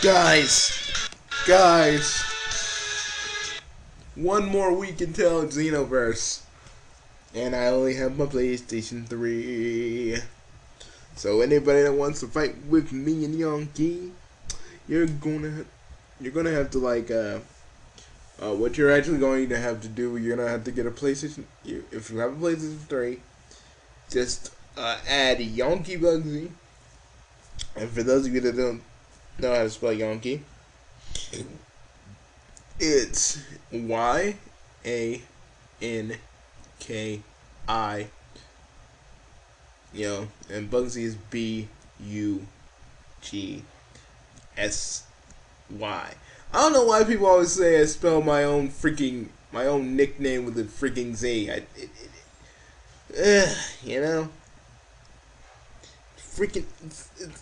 Guys, one more week until Xenoverse, and I only have my PlayStation 3. So anybody that wants to fight with me and Yonky, you're gonna have to what you're actually going to have to do. You're gonna have to get a PlayStation. If you have a PlayStation 3, just add Yonky Bugsy. And for those of you that don't know how to spell Yonky, it's YANKI. And Bugsy is BUGSY. I don't know why people always say I spell my own nickname with a freaking Z.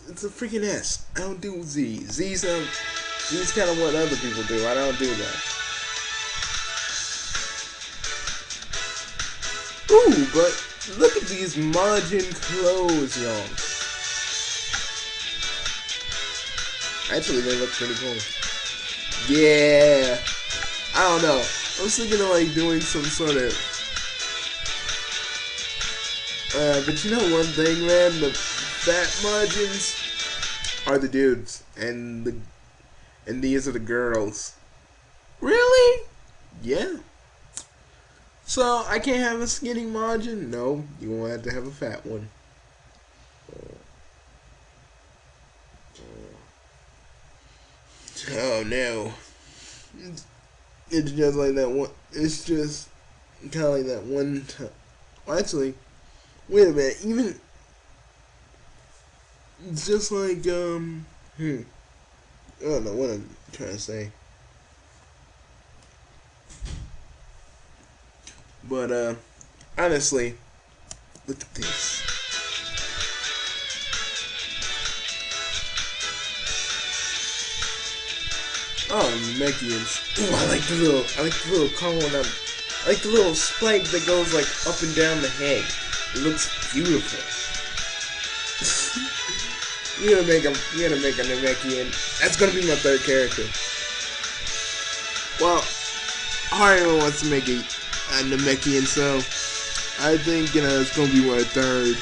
It's a freaking S. I don't do Z. Z's kind of what other people do. I don't do that. Ooh, but look at these Majin clothes, y'all. Actually, they look pretty cool. Yeah. I don't know. I was thinking of doing some sort of. But you know one thing, man. The fat Majins are the dudes, and these are the girls. Really? Yeah. So I can't have a skinny Majin? No, you won't have to have a fat one. Oh no. It's just like that one. It's just kind of like that one time. Well, actually, wait a minute. Even it's just like I don't know what I'm trying to say. But honestly, look at this. Oh, Namekians. Ooh, I like the little cone. I like the little spike that goes up and down the head. It looks beautiful. You're gonna make a Namekian. That's gonna be my third character. Well, Harima wants to make a Namekian, so I think it's gonna be my third.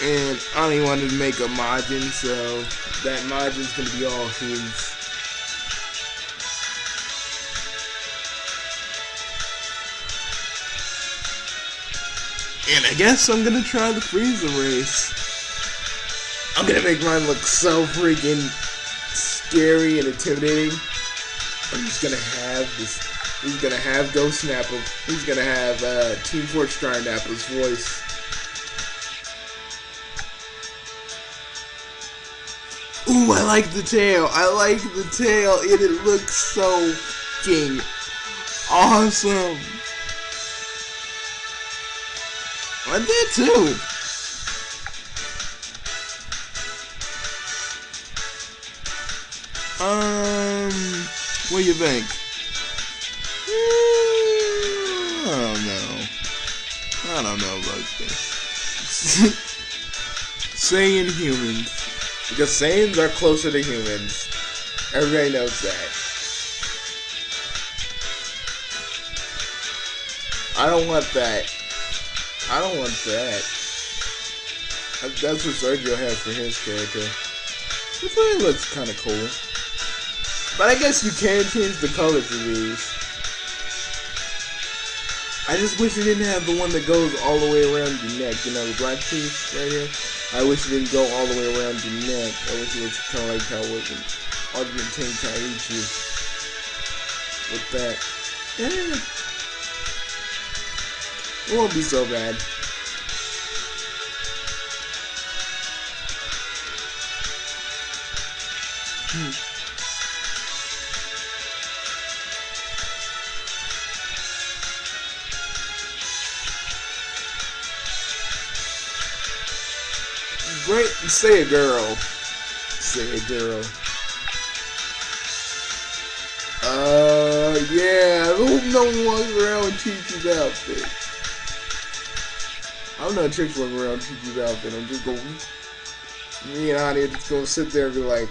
And I only wanted to make a Majin, so that Majin's gonna be all his. And I guess I'm gonna try the Frieza race. I'm gonna make mine look so freaking scary and intimidating. He's gonna have Ghost Nappa. He's gonna have Team Fortress Star Nappa's voice. Ooh, I like the tail. And it looks so fucking awesome. I did too. What do you think? I don't know about this. Saiyan humans. Because Saiyans are closer to humans. Everybody knows that. I don't want that. That's what Sergio has for his character. It really looks kind of cool. But I guess you can change the color for these. I just wish it didn't have the one that goes all the way around your neck. The black piece right here. I wish it didn't go all the way around your neck. I wish it was kind of like how it was in Ultimate Tenkaichi. With that. Yeah. It won't be so bad. Great, say a girl. Yeah, I hope no one walks around with Chi-Chi's outfit. I'm not trick walking around Chuchu's outfit. I'm just going, me and Anya just gonna sit there and be like,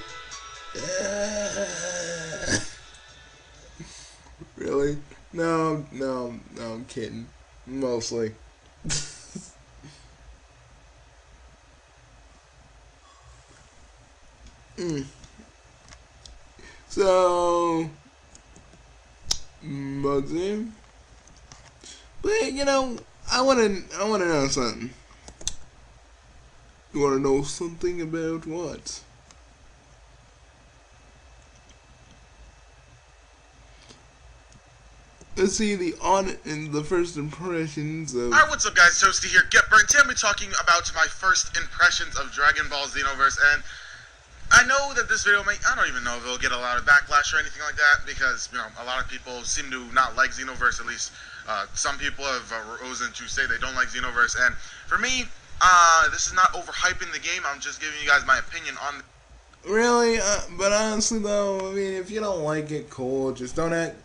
really? No, no, no, I'm kidding. Mostly. Mm. So, Muggsy. But I wanna know something. You wanna know something about what? Let's see the first impressions of. Alright, what's up guys, Toasty here, Get Burnt. Today I'm talking about my first impressions of Dragon Ball Xenoverse, and I know that this video I don't even know if it'll get a lot of backlash or anything like that, because, a lot of people seem to not like Xenoverse, at least some people have risen to say they don't like Xenoverse, and for me, this is not overhyping the game, I'm just giving you guys my opinion on. Really, but honestly though, I mean, if you don't like it, cool. Just don't act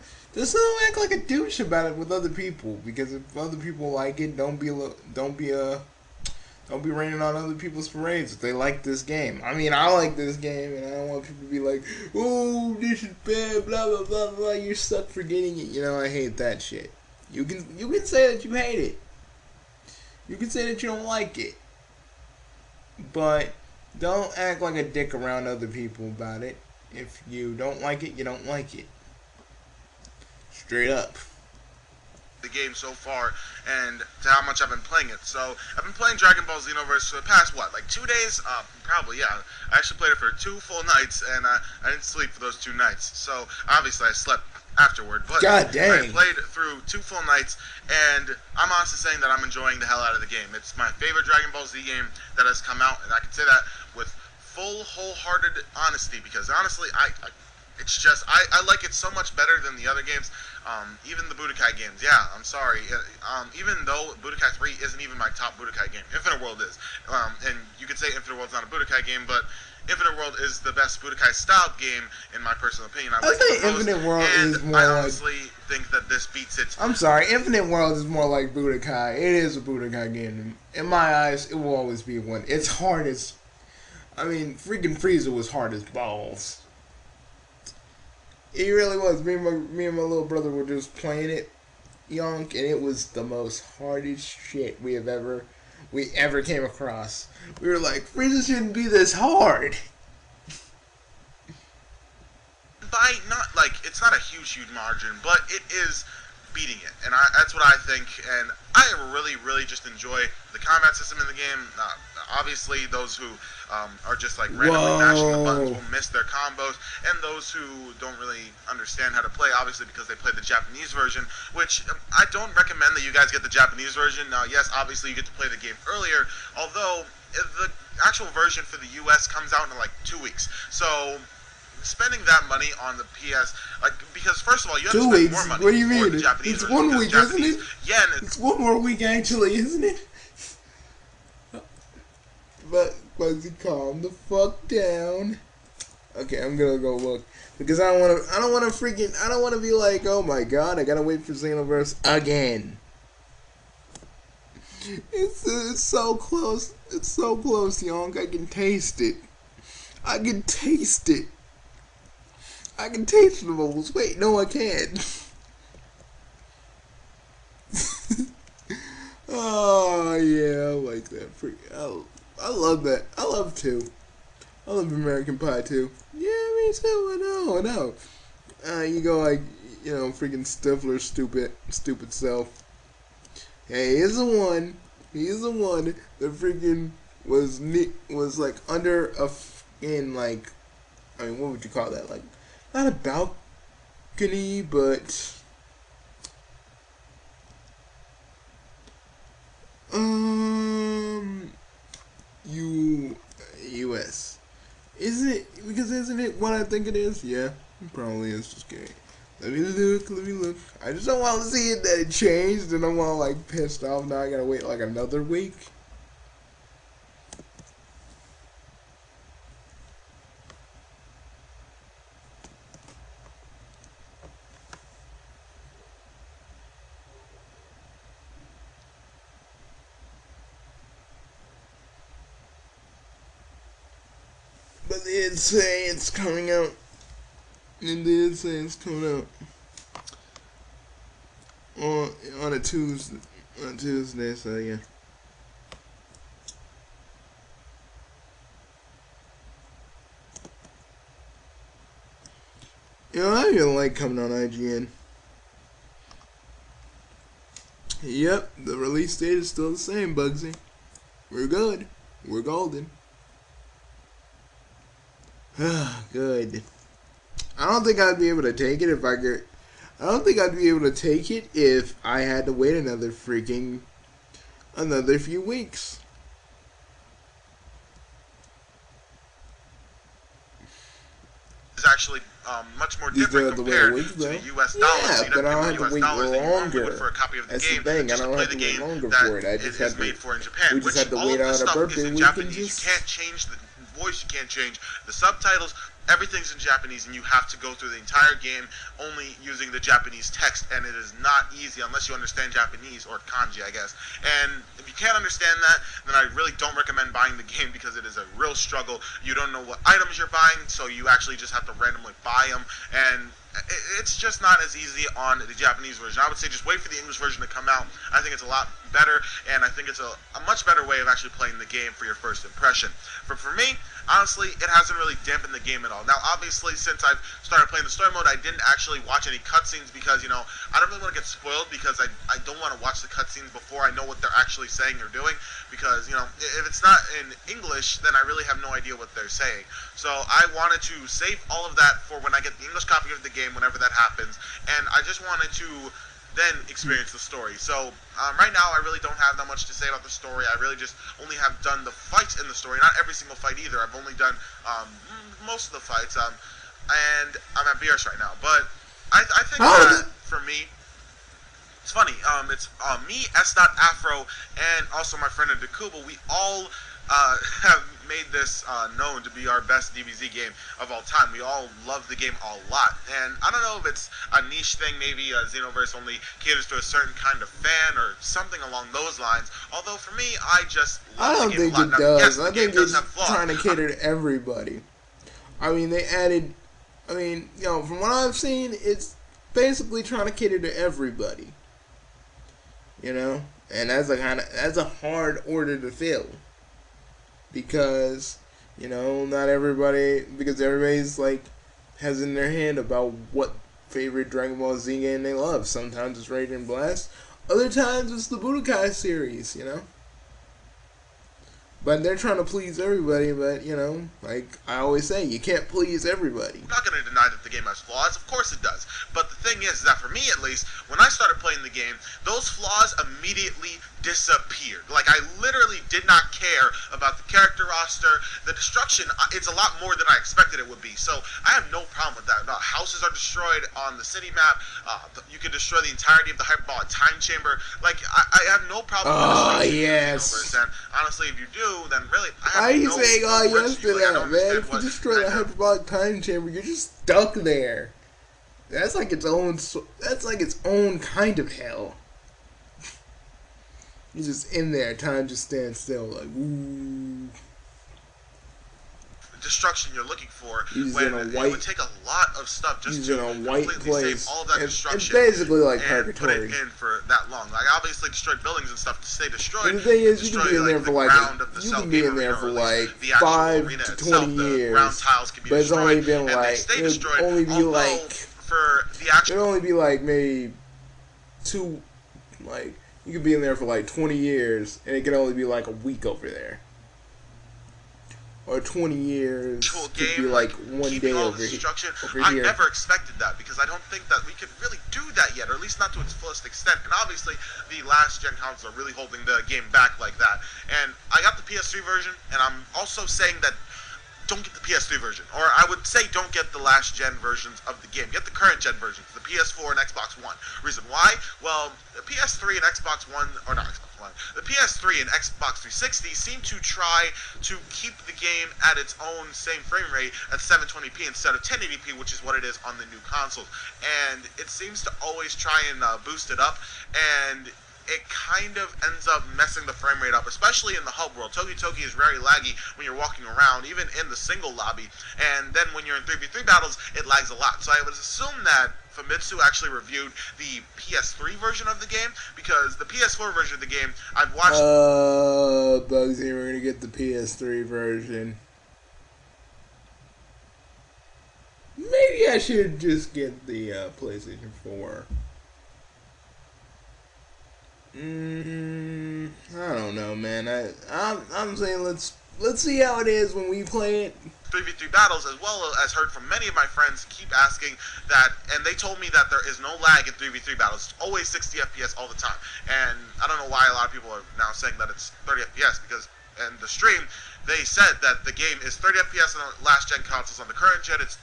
like a douche about it with other people. Because if other people like it, don't be raining on other people's parades if they like this game. I mean, I like this game, and I don't want people to be like, "Oh, this is bad," blah blah blah blah. You're stuck for getting it. I hate that shit. You can say that you hate it. You can say that you don't like it, but don't act like a dick around other people about it. If you don't like it, you don't like it. Straight up. The game so far and to how much I've been playing it. So I've been playing Dragon Ball Xenoverse for the past like 2 days? Probably, yeah. I actually played it for 2 full nights, and I didn't sleep for those 2 nights. So obviously I slept afterward, but God dang. I played through 2 full nights, and I'm honestly saying that I'm enjoying the hell out of the game. It's my favorite Dragon Ball Z game that has come out, and I can say that with full wholehearted honesty, because honestly it's just I like it so much better than the other games. Even the Budokai games. Yeah, I'm sorry. Even though Budokai 3 isn't even my top Budokai game, Infinite World is. And you could say Infinite World's not a Budokai game, but Infinite World is the best Budokai style game in my personal opinion. I like say it the most, Infinite World and is more I like. honestly think that this beats it. I'm sorry, Infinite World is more like Budokai. It is a Budokai game. In my eyes, it will always be one. It's hard as. I mean, freaking Frieza was hard as balls. It really was. Me and my little brother were just playing it, Yonk, and it was the most hardest shit we ever came across. We were like, Frieza shouldn't be this hard. By it's not a huge margin, but it is beating it, and that's what I think. And I really just enjoy the combat system in the game. Obviously, those who are just like randomly mashing the buttons will miss their combos, and those who don't really understand how to play, obviously because they play the Japanese version, which I don't recommend that you guys get the Japanese version. Now, yes, obviously you get to play the game earlier, although the actual version for the US comes out in like 2 weeks. So spending that money on the PS, because first of all, you have 2 to spend weeks. more money What do you for mean? the Japanese It's version, 1 week, isn't it? Yen. It's 1 more week actually, isn't it? But Bugsy, calm the fuck down. Okay, I'm gonna go look because I don't want to be like, oh my god, I gotta wait for Xenoverse again. It's so close. It's so close, Yonk. I can taste it. I can taste it. I can taste the bubbles. Wait, no, I can't. Oh yeah, I like that. I love that. I love 2. I love American Pie 2. Yeah, me too. I know. You go like, freaking Stifler's stupid self. Hey, he's the one. He's the one that freaking was like under a what would you call that? Like, not a balcony, but U.S. Isn't it? Because isn't it what I think it is? Yeah, it probably is. Just kidding. Let me look. I just don't want to see it that it changed, and I'm all like pissed off. Now I gotta wait like another week. did say it's coming out. It did say it's coming out on a Tuesday. On Tuesday, so yeah. You know, I even like coming on IGN. Yep, the release date is still the same, Bugsy. We're good. We're golden. Good. I don't think I'd be able to take it if I could. I don't think I'd be able to take it if I had to wait another few weeks. It's actually much more different compared to the U.S. dollar. Yeah, so but I don't have to wait longer. For a copy of the That's game, the thing. I just don't play have the to wait game longer that for it. I just it had is to. made for in Japan. We just Which had to all wait of on this our stuff birthday is in week and Japanese. just. You can't change the voice. You can't change the subtitles. Everything's in Japanese, and you have to go through the entire game only using the Japanese text, and it is not easy unless you understand Japanese, or kanji, I guess. And if you can't understand that, then I really don't recommend buying the game because it is a real struggle. You don't know what items you're buying, so you actually just have to randomly buy them, and it's just not as easy on the Japanese version. I would say just wait for the English version to come out. I think it's a lot better, and I think it's a much better way of actually playing the game for your first impression. But for me, honestly, it hasn't really dampened the game at all. Now, obviously, since I've started playing the story mode, I didn't actually watch any cutscenes because, you know, I don't really want to get spoiled because I don't want to watch the cutscenes before I know what they're actually saying or doing because, you know, if it's not in English, then I really have no idea what they're saying. So I wanted to save all of that for when I get the English copy of the game, whenever that happens, and I just wanted to then experience the story. So right now I really don't have that much to say about the story. I really just only have done the fights in the story, not every single fight either. I've only done most of the fights, and I'm at BRS right now. But I think that for me, it's funny. It's me, S.Afro, and also my friend Dakuba. We all have made this known to be our best DBZ game of all time. We all love the game a lot, and I don't know if it's a niche thing, maybe Xenoverse only caters to a certain kind of fan or something along those lines, although for me, I just love the game a lot. I don't think it does. Yes, I think it's trying to cater to everybody. I mean, they added, you know, from what I've seen, it's basically trying to cater to everybody. You know? And that's a hard order to fill. Because, you know, not everybody, because everybody's like has in their hand about what favorite Dragon Ball Z game they love. Sometimes it's Radiant Blast, other times it's the Budokai series, you know. But they're trying to please everybody, but, you know, like I always say, you can't please everybody. I'm not going to deny that the game has flaws. Of course it does. But the thing is that for me, at least, when I started playing the game, those flaws immediately disappeared. Like, I literally did not care about the character roster. The destruction, it's a lot more than I expected it would be. So I have no problem with that. Houses are destroyed on the city map. You can destroy the entirety of the hyperbolic time chamber. Like, I have no problem with destroying yes. And honestly, if you do, then really, I have Why are you no saying yes to that, man? If you what destroy the hyperbolic time chamber, you're just stuck there. That's like its own kind of hell. You're just in there, time just stands still, like, ooh. Destruction you're looking for He's when in a it white, would take a lot of stuff just he's to in a white completely place. save all that It's destruction. basically like and purgatory. put it in for that long. Like, obviously destroyed buildings and stuff to stay destroyed. And the thing is, you destroy, can be in there like, for the like ground of the you cell can be game in there arena, for or like the actual 5 arena to itself. 20 The years. round tiles can be But it's destroyed, only been and they like stay it'll destroyed. only be Although, like for the actual it'll only be like maybe 2, like you could be in there for like 20 years, and it could only be like a week over there. Or 20 years could be like one day over here. I never expected that because I don't think that we could really do that yet, or at least not to its fullest extent. And obviously, the last gen consoles are really holding the game back like that. And I got the PS3 version, and I'm also saying that don't get the PS3 version, or I would say don't get the last gen versions of the game. Get the current gen versions, the PS4 and Xbox One. Reason why? Well, the PS3 and Xbox One, or not Xbox One, the PS3 and Xbox 360 seem to try to keep the game at its own same frame rate at 720p instead of 1080p, which is what it is on the new consoles. And it seems to always try and boost it up, and it kind of ends up messing the frame rate up, especially in the hub world. Toki Toki is very laggy when you're walking around, even in the single lobby, and then when you're in 3v3 battles, it lags a lot. So I would assume that Famitsu actually reviewed the PS3 version of the game, because the PS4 version of the game, I've watched... Bugsy, we're gonna get the PS3 version. Maybe I should just get the PlayStation 4. I don't know, man. I'm saying let's see how it is when we play it. 3v3 battles, as well as heard from many of my friends, keep asking that, and they told me that there is no lag in 3v3 battles. It's always 60 FPS all the time. And I don't know why a lot of people are now saying that it's 30 FPS, because in the stream, they said that the game is 30 FPS on the last gen consoles. On the current gen, it's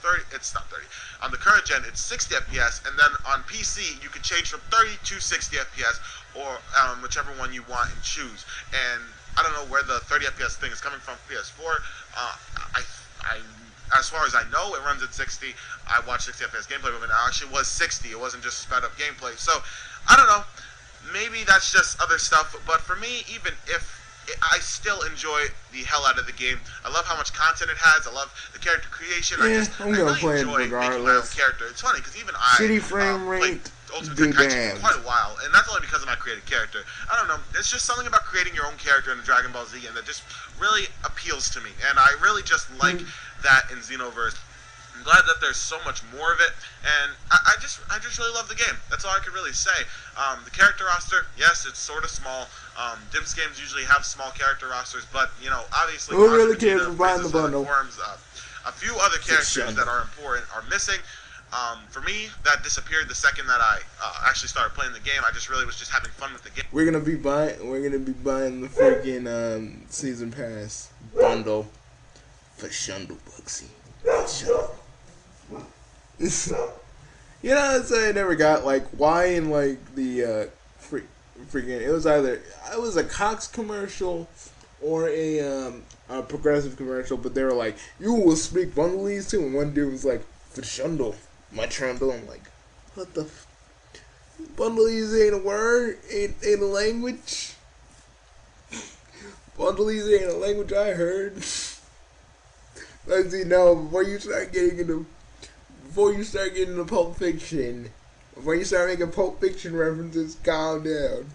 not 30. On the current gen, it's 60 FPS, and then on PC, you can change from 30 to 60 FPS, or whichever one you want and choose. And I don't know where the 30 FPS thing is coming from. PS4, as far as I know, it runs at 60. I watched 60 FPS gameplay with it. It actually was 60. It wasn't just sped up gameplay. So, I don't know. Maybe that's just other stuff. But for me, even if I still enjoy the hell out of the game. I love how much content it has. I love the character creation. Yeah, I really enjoy making my own character. It's funny because even I played Ultimate Tenkaichi for quite a while, and that's only because of my created character. I don't know. It's just something about creating your own character in Dragon Ball Z, and that just really appeals to me. And I really just like that in Xenoverse. I'm glad that there's so much more of it, and I just really love the game. That's all I could really say. The character roster, yes, it's sort of small. Dimps games usually have small character rosters, but you know, obviously, who really cares for buying the bundle? A few other characters that are important are missing. For me, that disappeared the second that I actually started playing the game. I just really was just having fun with the game. We're gonna be buying the freaking season pass bundle for Shundle Bugsy. Shundle. You know what I'm saying? I never got, like, why in, like, the freaking, it was a Cox commercial or a Progressive commercial, but they were like, you will speak Bundlese too, and one dude was like, for Shundle, my trundle. I'm like, what the Bundlese ain't a word, ain't a language. Bundlese ain't a language I heard. Let's see, no, before you start getting into Pulp Fiction, before you start making Pulp Fiction references, calm down.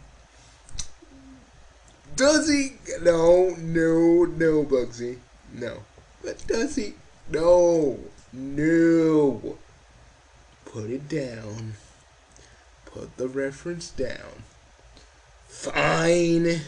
Does he? No, Bugsy. No. But does he? No. Put it down. Put the reference down. Fine.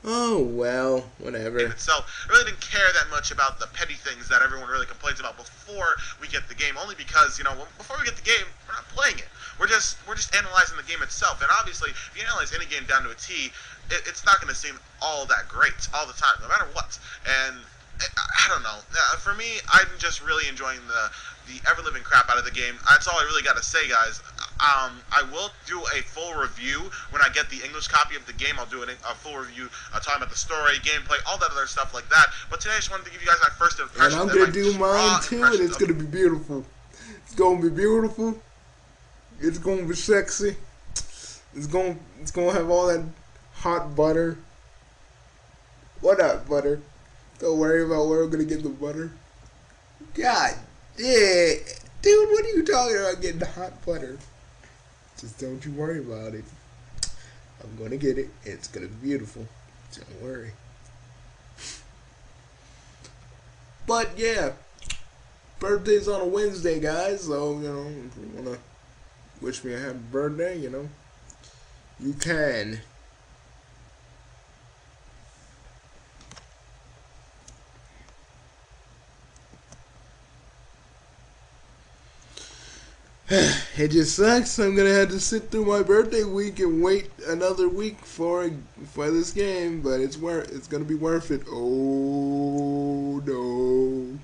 Oh, well, whatever. In itself, I really didn't care that much about the petty things that everyone really complains about before we get the game, only because, you know, before we get the game, we're not playing it. We're just analyzing the game itself, and obviously, if you analyze any game down to a T, it's not going to seem all that great all the time, no matter what. And I don't know. For me, I'm just really enjoying the ever-living crap out of the game. That's all I really got to say, guys. I will do a full review when I get the English copy of the game. I'll do a full review talking about the story, gameplay, all that other stuff like that. But today I just wanted to give you guys my first impressions. And I'm going to do mine too, and it's going to be beautiful. It's going to be beautiful. It's going to be sexy. It's going to have all that hot butter. What up, butter? Don't worry about where I'm going to get the butter. God, yeah. Dude, what are you talking about getting the hot butter? Just don't you worry about it. I'm going to get it. It's going to be beautiful. Don't worry. But, yeah. Birthday's on a Wednesday, guys. So, you know, if you want to wish me a happy birthday, you know, you can. It just sucks. I'm gonna have to sit through my birthday week and wait another week for this game, but it's gonna be worth it. Oh no!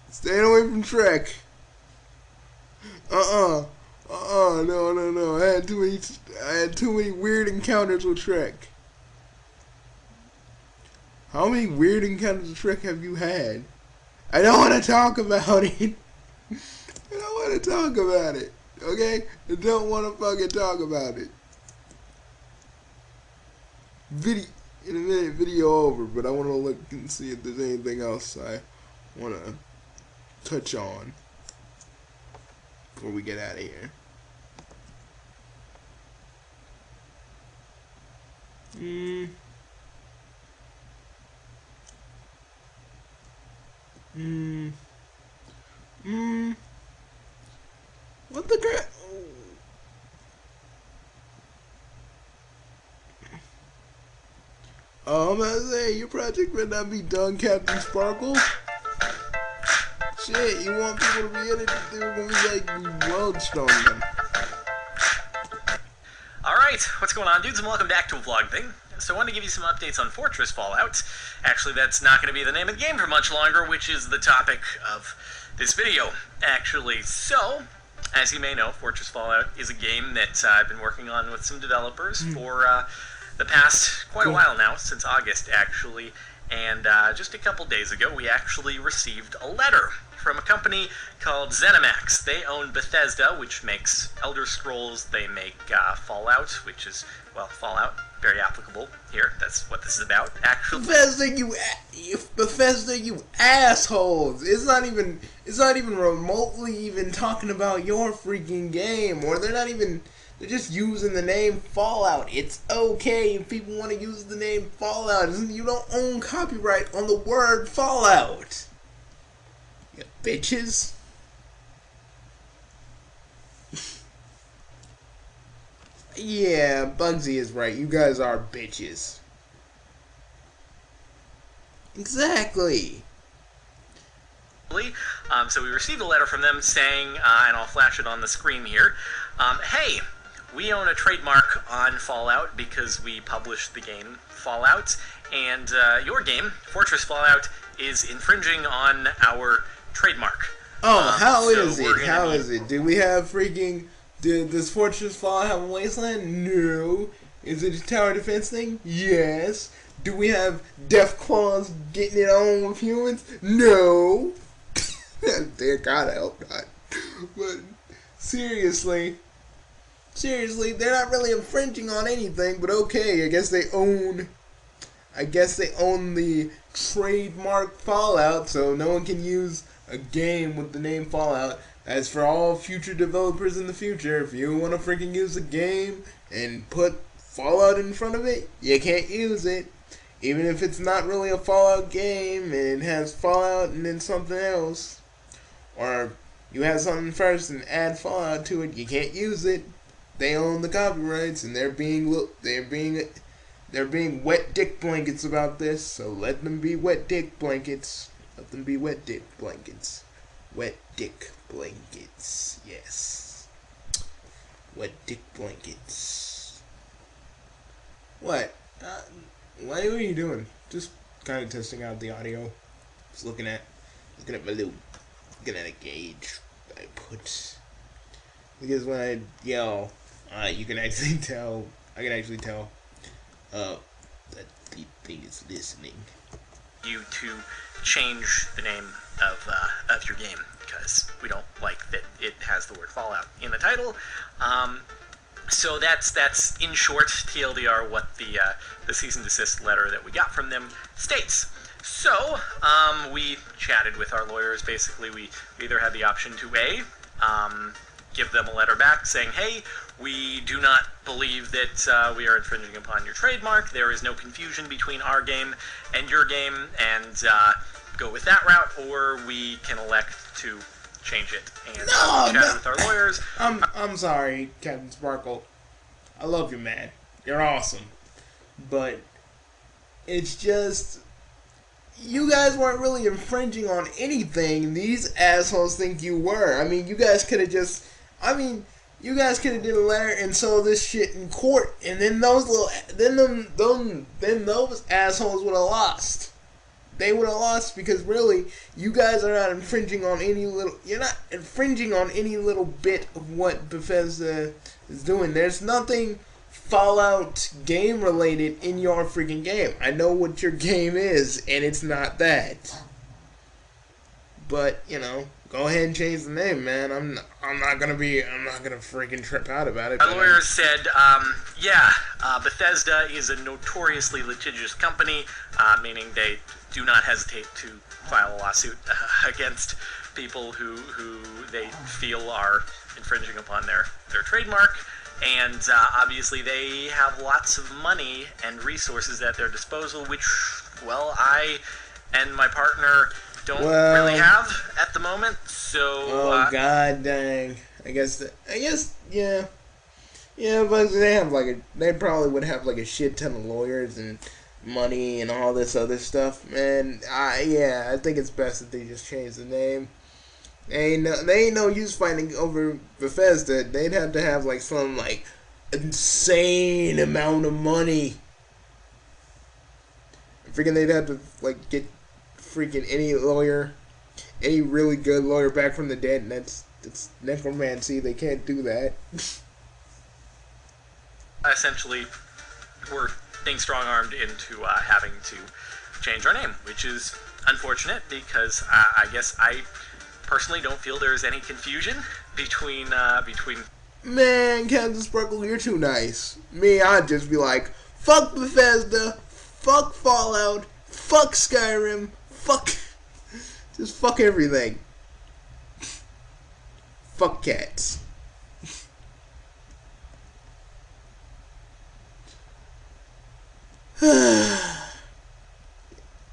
Staying away from Shrek. No. I had too many weird encounters with Shrek. How many weird encounters with Shrek have you had? I don't want to talk about it. I don't want to talk about it. Okay? I don't want to fucking talk about it. In a minute, video over, but I want to look and see if there's anything else I want to touch on before we get out of here. What the crap? Oh, I'm about to say, your project may not be done, Captain Sparkle. Shit, you want people to be in it? They're gonna be like welched on them. Alright, what's going on, dudes, and welcome back to a vlog thing. So I want to give you some updates on Fortress Fallout. Actually, that's not going to be the name of the game for much longer, which is the topic of this video, actually. So, as you may know, Fortress Fallout is a game that I've been working on with some developers for the past quite a while now, since August, actually. And just a couple days ago, we actually received a letter from a company called ZeniMax. They own Bethesda, which makes Elder Scrolls. They make Fallout, which is, well, Fallout, very applicable here. That's what this is about, actually. Bethesda, you assholes! It's not even remotely even talking about your freaking game, or they're just using the name Fallout. It's okay if people want to use the name Fallout. You don't own copyright on the word Fallout. You bitches. Yeah, Bugsy is right. You guys are bitches. Exactly. So we received a letter from them saying, and I'll flash it on the screen here, hey, we own a trademark on Fallout because we published the game Fallout, and your game, Fortress Fallout, is infringing on our trademark. Oh, how is it? Do we have freaking... Does Fortress Fallout have a wasteland? No. Is it a tower defense thing? Yes. Do we have Deathclaws getting it on with humans? No. Dear God, I hope not. But seriously, they're not really infringing on anything. But okay, I guess they own the trademark Fallout, so no one can use a game with the name Fallout. As for all future developers in the future, if you want to freaking use a game and put Fallout in front of it, you can't use it. Even if it's not really a Fallout game and it has Fallout and then something else. Or you have something first and add Fallout to it, you can't use it. They own the copyrights and they're being wet dick blankets about this, so let them be wet dick blankets. Let them be wet dick blankets. Wet dick blankets, yes. Wet dick blankets. What? What are you doing? Just kind of testing out the audio. Just looking at my looking at a gauge I put. Because when I yell, you can actually tell. I can actually tell that the thing is listening. You to change the name of your game because we don't like that it has the word Fallout in the title. So that's in short TLDR what the cease and desist letter that we got from them states. So we chatted with our lawyers. Basically, we either had the option to give them a letter back saying, hey, we do not believe that we are infringing upon your trademark. There is no confusion between our game and your game, and go with that route, or we can elect to change it. And chatted with our lawyers. I'm sorry, Captain Sparkle. I love you, man. You're awesome. But it's just... you guys weren't really infringing on anything. These assholes think you were. I mean, you guys could have just... you guys could have did a letter and sold this shit in court, and then those assholes would have lost. They would have lost because really, you guys are not infringing on any little... you're not infringing on any little bit of what Bethesda is doing. There's nothing Fallout game related in your freaking game. I know what your game is, and it's not that. But, you know, go ahead and change the name, man. I'm not gonna freaking trip out about it. Our lawyer said, Bethesda is a notoriously litigious company, meaning they do not hesitate to file a lawsuit against people who they feel are infringing upon their trademark. And obviously they have lots of money and resources at their disposal, which, well, I and my partner don't really have at the moment. So, god dang. I guess, yeah. Yeah, but they probably would have like a shit ton of lawyers and money and all this other stuff, man. I think it's best that they just change the name. They ain't no use fighting over Bethesda. They'd have to have like some like insane amount of money. Freaking, they'd have to like get freaking any really good lawyer back from the dead, and it's necromancy. They can't do that. Essentially, we're being strong-armed into having to change our name, which is unfortunate because I guess I personally don't feel there's any confusion between. Man, Captain Sparkle, you're too nice. Me, I'd just be like, fuck Bethesda, fuck Fallout, fuck Skyrim, just fuck everything. Fuck cats.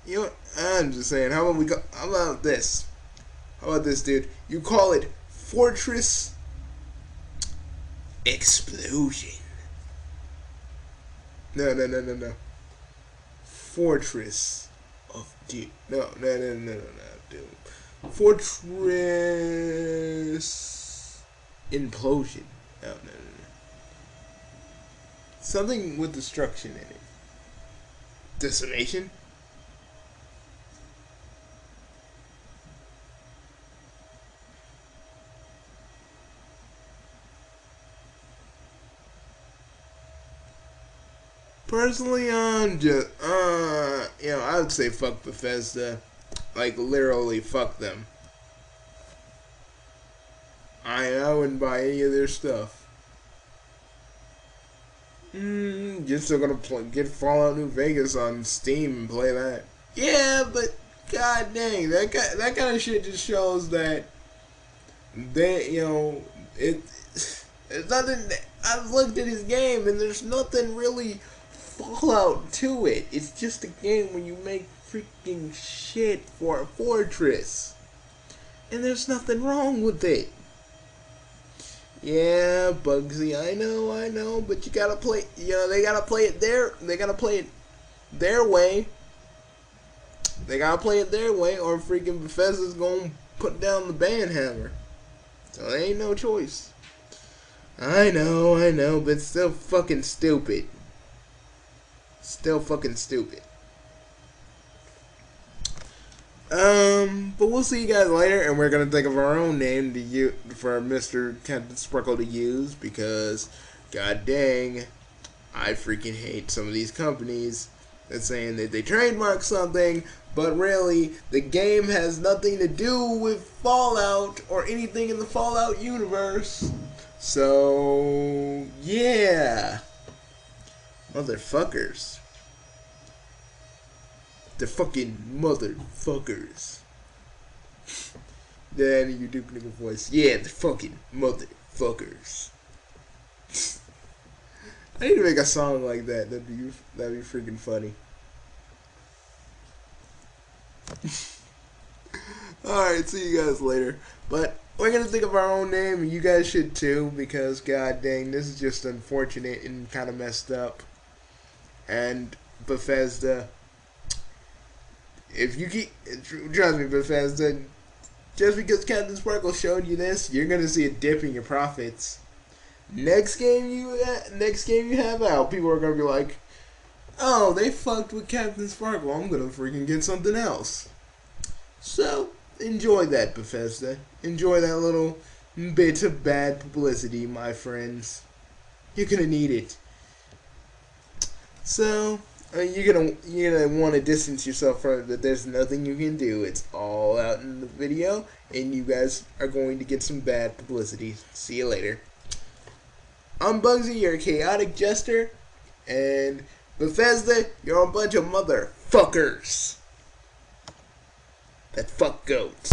You know what? I'm just saying, how about this? How about this, dude? You call it Fortress Explosion. No. Fortress of Doom. No, dude. Fortress Implosion. No. Something with destruction in it. Decimation? Personally, I would say fuck Bethesda. Like, literally fuck them. I wouldn't buy any of their stuff. You're still gonna get Fallout New Vegas on Steam and play that. Yeah, but god dang, that kind of shit just shows that it's nothing. I've looked at his game and there's nothing really Fallout to it. It's just a game where you make freaking shit for a fortress, and there's nothing wrong with it. Yeah, Bugsy, I know, but you gotta play. They gotta play it their way. They gotta play it their way, or freaking Bethesda's gonna put down the ban hammer. So there ain't no choice. I know, but it's still fucking stupid. Still fucking stupid. But we'll see you guys later, and we're gonna think of our own name for Mr. Captain Sparkle to use, because god dang, I freaking hate some of these companies that's saying that they trademark something, but really the game has nothing to do with Fallout or anything in the Fallout universe. So yeah, motherfuckers. The fucking motherfuckers. Then you Duke nigga voice. Yeah, the fucking motherfuckers. I need to make a song like that. That'd be freaking funny. Alright, see you guys later. But we're gonna think of our own name, and you guys should too, because god dang, this is just unfortunate and kind of messed up. And Bethesda, if you trust me, Bethesda, just because Captain Sparkle showed you this, you're gonna see a dip in your profits. Next game you have out, people are gonna be like, oh, they fucked with Captain Sparkle, I'm gonna freaking get something else. So enjoy that, Bethesda. Enjoy that little bit of bad publicity, my friends. You're gonna need it. So, you're gonna want to distance yourself from it, but there's nothing you can do. It's all out in the video, and you guys are going to get some bad publicity. See you later. I'm Bugsy, your chaotic jester, and Bethesda, you're a bunch of motherfuckers that fuck goats.